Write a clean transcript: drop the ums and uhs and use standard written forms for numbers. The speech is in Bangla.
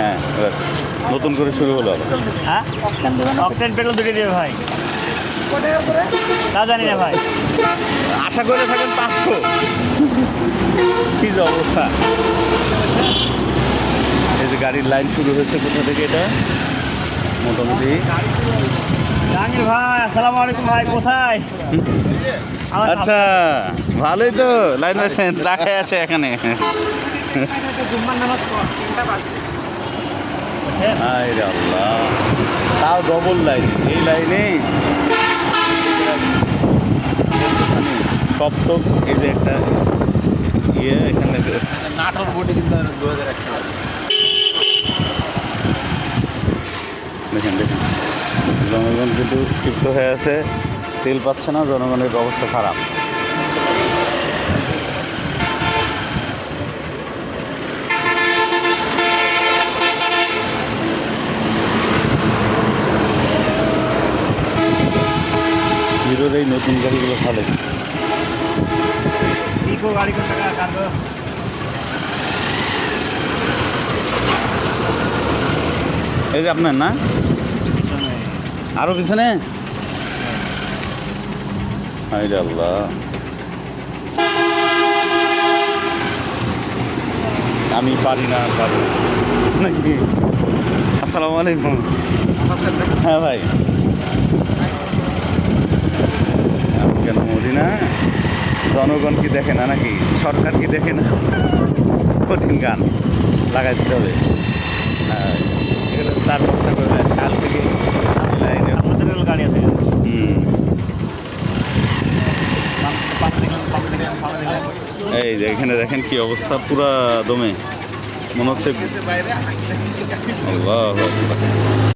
হ্যাঁ, এবার নতুন করে শুরু হলো আবার। হ্যাঁ অকটেন পেট্রোল দুটো দিবে ভাই, তা জানি না ভাই। আশা করে থাকেন 500। কি যে অবস্থা! এই যে গাড়ির লাইন শুরু হয়েছে কোথা থেকে? এটা মোটামুটি জাহাঙ্গীর ভাই, আসসালামু আলাইকুম ভাই, কোথায়? আচ্ছা, ভালোই তো লাইন পাইছেন, চা খেয়ে আসে এখানে। হায় রে আল্লাহ, তাও ডবল লাইন। এই লাইনে সপ্তক, এই যে একটা ইয়ে এখানে নাটোর বোর্ডে কিন্তু 2001 সালে। দেখেন দেখেন, জনগণ কিন্তু ক্ষিপ্ত হয়ে আছে, তেল পাচ্ছে না, জনগণের অবস্থা খারাপ। হিরোর এই নতুন গাড়িগুলো ভালো। ইকো গাড়ি কোন টাকা কাটবো? এই যে আপনার না, আরো পিছনে। হায় রে আল্লাহ, আমি পারি না নাকি? আসসালামু আলাইকুম। হ্যাঁ ভাই, আমি কেন মরি না? জনগণ কি দেখে না নাকি? সরকার কি দেখে না? কঠিন গান লাগাই দিতে হবে। হ্যাঁ, এখানে 4-5টা করে লাইন, কাল থেকে লাইনে। আমাদের রেল গাড়ি আছে। এই যে এখানে দেখেন কি অবস্থা, পুরা দমে মনে হচ্ছে। আল্লাহু আকবার।